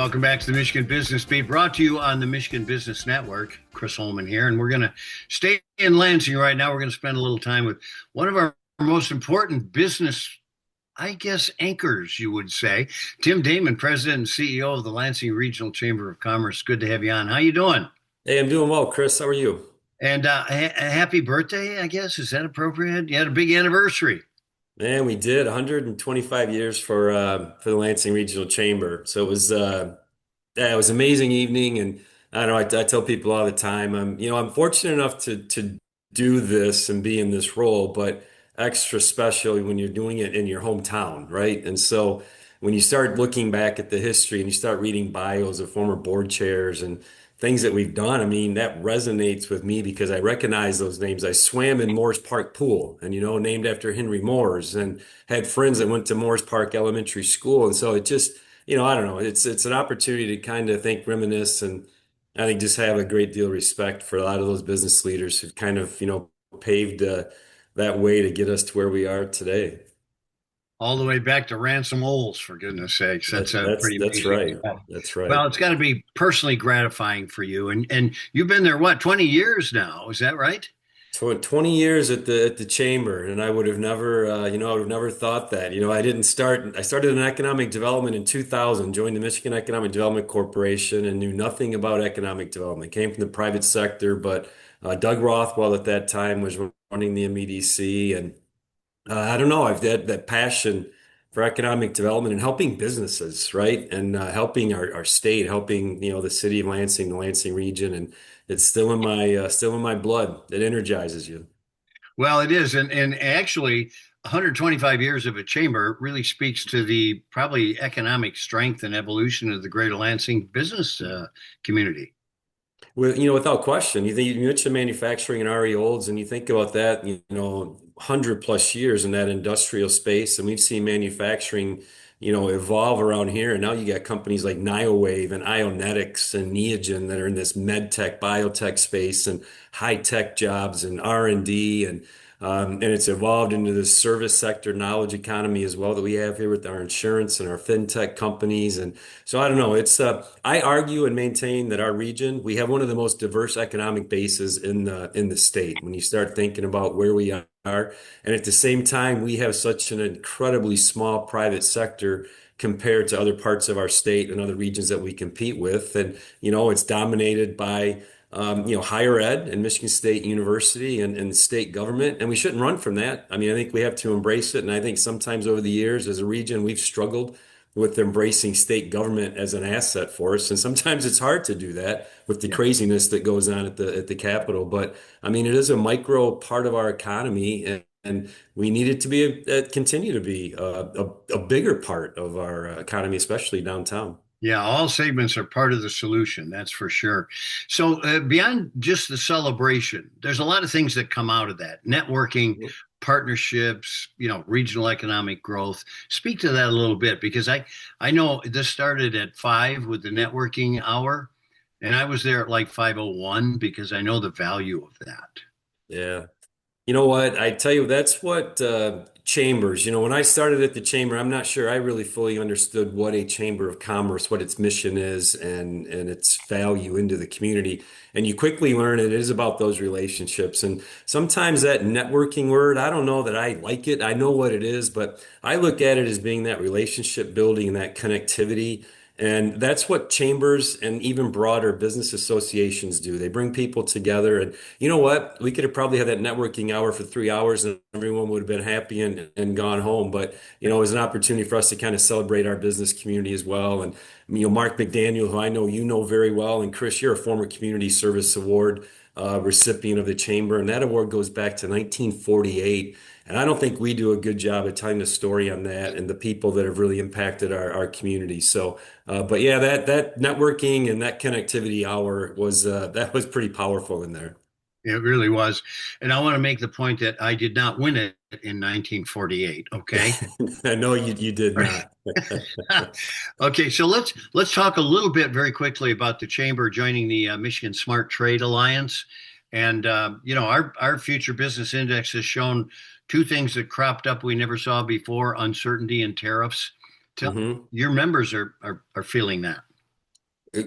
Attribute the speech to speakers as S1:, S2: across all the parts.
S1: Welcome back to the Michigan Business Beat, brought to you on the Michigan Business Network. Chris Holman here, and we're going to stay in Lansing right now. We're going to spend a little time with one of our most important business, I guess, anchors, you would say, Tim Daman, President and CEO of the Lansing Regional Chamber of Commerce. Good to have you on. How you doing?
S2: Hey, I'm doing well, Chris. How are you?
S1: And a happy birthday, I guess. Is that appropriate? You had a big anniversary.
S2: Man, we did 125 years for the Lansing Regional Chamber. So it was an amazing evening, and I don't know. I tell people all the time, I'm fortunate enough to do this and be in this role, but extra special when you're doing it in your hometown, right? And so when you start looking back at the history and you start reading bios of former board chairs and things that we've done, I mean, that resonates with me because I recognize those names. I swam in Moores Park Pool, and named after Henry Moores, and had friends that went to Moores Park Elementary School, and so it just I don't know. It's an opportunity to kind of think, reminisce, and I think just have a great deal of respect for a lot of those business leaders who've kind of, paved that way to get us to where we are today.
S1: All the way back to Ransom Olds, for goodness sakes. That's pretty
S2: That's
S1: amazing
S2: right.
S1: stuff.
S2: That's right.
S1: Well, it's got to be personally gratifying for you. And you've been there, what, 20 years now? Is that right?
S2: 20 years at the chamber, and I would have never, I would have never thought that. I started in economic development in 2000, joined the Michigan Economic Development Corporation, and knew nothing about economic development. Came from the private sector, but Doug Rothwell at that time was running the MEDC, and I don't know. I've had that passion for economic development and helping businesses, right? And helping our state, helping, the city of Lansing, the Lansing region. And it's still in my blood. It energizes you.
S1: Well, it is. And actually, 125 years of a chamber really speaks to the probably economic strength and evolution of the Greater Lansing business community.
S2: Well, without question, you mentioned manufacturing and RE Olds, and you think about that, 100 plus years in that industrial space, and we've seen manufacturing, evolve around here. And now you got companies like Niowave and Ionetics and Neogen that are in this med tech, biotech space and high tech jobs and R&D, and it's evolved into this service sector knowledge economy as well that we have here with our insurance and our fintech companies. And so I don't know. I argue and maintain that our region, we have one of the most diverse economic bases in the state. When you start thinking about where we are, and at the same time, we have such an incredibly small private sector compared to other parts of our state and other regions that we compete with. And, it's dominated by higher ed and Michigan State University and the state government. And we shouldn't run from that. I mean, I think we have to embrace it. And I think sometimes over the years as a region, we've struggled with embracing state government as an asset for us. And sometimes it's hard to do that with the
S1: Yeah.
S2: craziness that goes on at the Capitol. But I mean, it is a micro part of our economy, and we need it to be continue to be a bigger part of our economy, especially downtown.
S1: Yeah, all segments are part of the solution, that's for sure. So, beyond just the celebration, there's a lot of things that come out of that networking, partnerships, regional economic growth. Speak to that a little bit because I know this started at 5 with the networking hour, and I was there at like 5:01 because I know the value of that.
S2: Yeah. You know what? I tell you, that's what chambers, when I started at the chamber, I'm not sure I really fully understood what a chamber of commerce, what its mission is and its value into the community. And you quickly learn it is about those relationships. And sometimes that networking word, I don't know that I like it. I know what it is, but I look at it as being that relationship building and that connectivity. And that's what chambers and even broader business associations do. They bring people together. And you know what? We could have probably had that networking hour for 3 hours and everyone would have been happy and gone home. But, it was an opportunity for us to kind of celebrate our business community as well. And, Mark McDaniel, who I know you know very well, and Chris, you're a former Community Service Award recipient of the chamber. And that award goes back to 1948. And I don't think we do a good job of telling the story on that and the people that have really impacted our community. So, but yeah, that networking and that connectivity hour was that was pretty powerful in there.
S1: It really was. And I want to make the point that I did not win it in 1948, okay?
S2: I know you did not.
S1: Okay, so let's talk a little bit very quickly about the chamber joining the Michigan Smart Trade Alliance, and our future business index has shown two things that cropped up we never saw before: uncertainty and tariffs. Tell
S2: hmm
S1: your members are feeling that.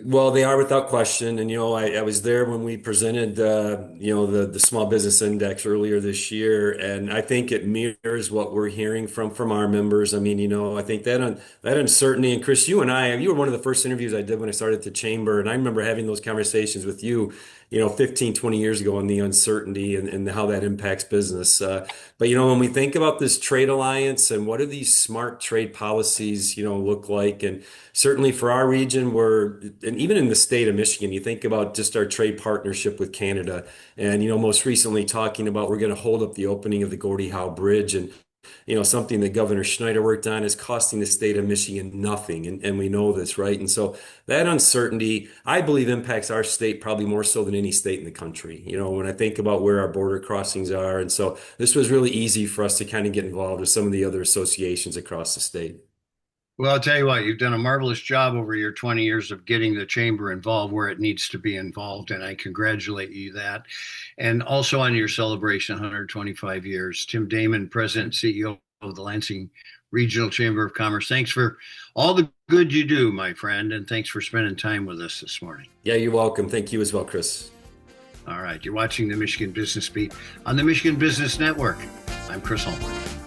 S2: Well, they are without question. And, I was there when we presented, the small business index earlier this year. And I think it mirrors what we're hearing from our members. I mean, I think that uncertainty, and Chris, you were one of the first interviews I did when I started at the chamber. And I remember having those conversations with you, 15, 20 years ago on the uncertainty and how that impacts business. But, when we think about this trade alliance and what do these smart trade policies, look like? And certainly for our region, and even in the state of Michigan, you think about just our trade partnership with Canada, and most recently talking about we're going to hold up the opening of the Gordie Howe Bridge, and something that Governor Schneider worked on is costing the state of Michigan nothing, and we know this, right? And so that uncertainty, I believe, impacts our state probably more so than any state in the country. When I think about where our border crossings are, and so this was really easy for us to kind of get involved with some of the other associations across the state.
S1: Well, I'll tell you what, you've done a marvelous job over your 20 years of getting the chamber involved where it needs to be involved, and I congratulate you that. And also on your celebration, 125 years. Tim Daman, President and CEO of the Lansing Regional Chamber of Commerce. Thanks for all the good you do, my friend, and thanks for spending time with us this morning.
S2: Yeah, you're welcome. Thank you as well, Chris.
S1: All right, you're watching the Michigan Business Beat on the Michigan Business Network. I'm Chris Holman.